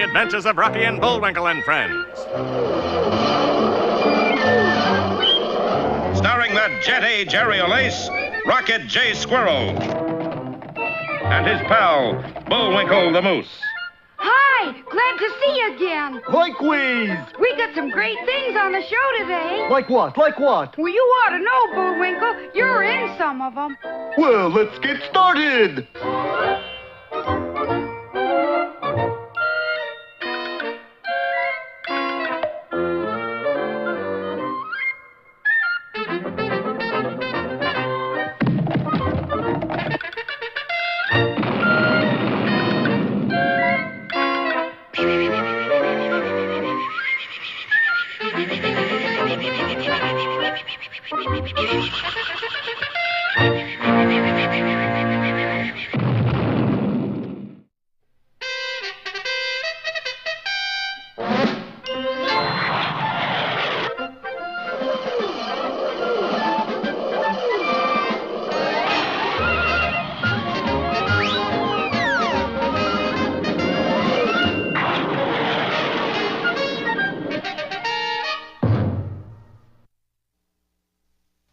adventures of Rocky and Bullwinkle and Friends. Starring the Jet-A Jerry O'Lace, Rocket J. Squirrel, and his pal, Bullwinkle the Moose. Hi, glad to see you again. Likewise. We got some great things on the show today. Like what? Like what? Well, you ought to know, Bullwinkle. You're in some of them. Well, let's get started.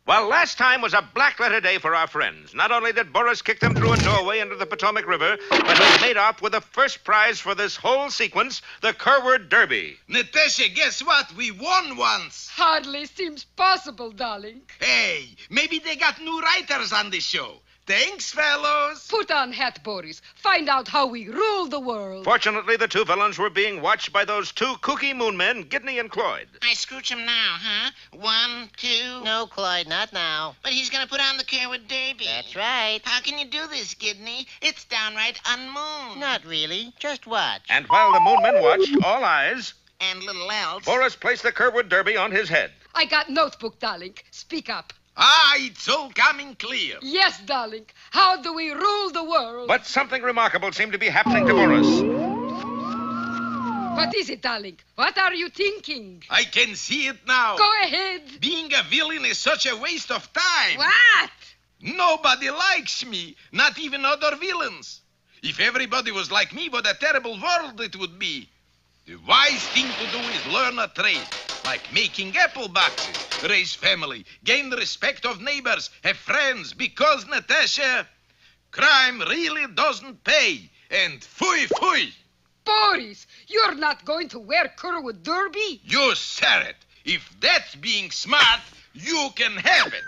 Well, last time was a black-letter day for our friends. Not only did Boris kick them through a doorway into the Potomac River, but he made off with the first prize for this whole sequence, the Curwood Derby. Natasha, guess what? We won once. Hardly seems possible, darling. Hey, maybe they got new writers on the show. Thanks, fellows. Put on hat, Boris. Find out how we rule the world. Fortunately, the two villains were being watched by those two kooky moon men, Gidney and Cloyd. I scooch him now, huh? 1, 2. No, Cloyd, not now. But he's gonna put on the Curwood Derby. That's right. How can you do this, Gidney? It's downright unmoon. Not really. Just watch. And while the moon men watched, all eyes, And little else. Boris placed the Curwood Derby on his head. I got notebook, darling. Speak up. It's all coming clear. Yes, darling. How do we rule the world? But something remarkable seemed to be happening to Boris. What is it, darling? What are you thinking? I can see it now. Go ahead. Being a villain is such a waste of time. What? Nobody likes me, not even other villains. If everybody was like me, what a terrible world it would be. The wise thing to do is learn a trade, like making apple boxes, raise family, gain the respect of neighbors, have friends, because, Natasha, crime really doesn't pay. And fooey, fooey. Boris, you're not going to wear Curwood Derby? You said it. If that's being smart, you can have it.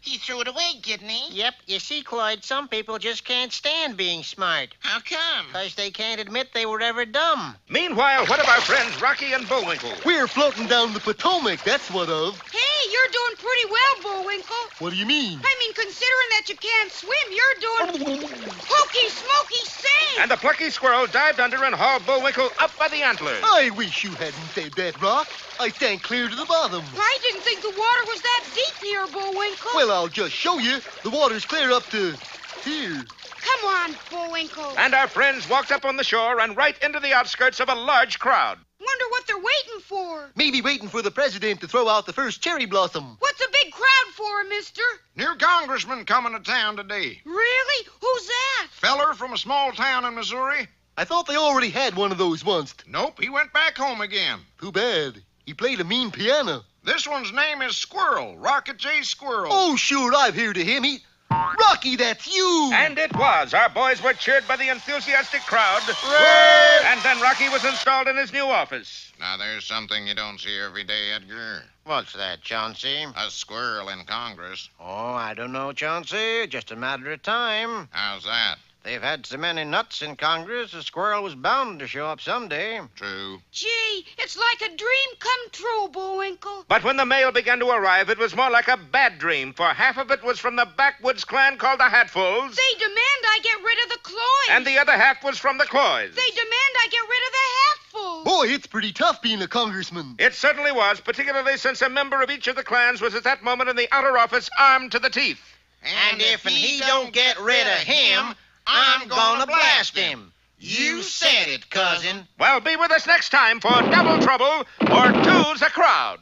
He threw it away, Gidney. Yep, you see, Cloyd, some people just can't stand being smart. How come? Because they can't admit they were ever dumb. Meanwhile, what of our friends Rocky and Bullwinkle? We're floating down the Potomac, that's what of. Hey, you're doing pretty well, Bullwinkle. What do you mean? I mean, considering that you can't swim, you're doing hokey smoky sing. And the plucky squirrel dived under and hauled Bullwinkle up by the antlers. I wish you hadn't said that, Rock. I sank clear to the bottom. I didn't think the water was that deep here, Bullwinkle. Well, I'll just show you. The water's clear up to here. Come on, Bullwinkle. And our friends walked up on the shore and right into the outskirts of a large crowd. Wonder what they're waiting for. Maybe waiting for the president to throw out the first cherry blossom. What's a big crowd for, mister? New congressman coming to town today. Really? Who's that? Feller from a small town in Missouri. I thought they already had one of those once. Nope, he went back home again. Too bad. He played a mean piano. This one's name is Squirrel, Rocket J. Squirrel. Oh, sure, I've heard of him. Rocky, that's you! And it was. Our boys were cheered by the enthusiastic crowd. Hooray! And then Rocky was installed in his new office. Now, there's something you don't see every day, Edgar. What's that, Chauncey? A squirrel in Congress. Oh, I don't know, Chauncey. Just a matter of time. How's that? They've had so many nuts in Congress, a squirrel was bound to show up someday. True. Gee, it's like a dream come true, Bullwinkle. But when the mail began to arrive, it was more like a bad dream, for half of it was from the backwoods clan called the Hatfuls, They demand I get rid of the Cloyd. and the other half was from the Cloys. They demand I get rid of the Hatfuls. Boy, it's pretty tough being a congressman. It certainly was, particularly since a member of each of the clans was at that moment in the outer office armed to the teeth. And if he don't get rid of him, I'm gonna blast him. You said it, cousin. Well, be with us next time for Double Trouble or Two's a Crowd.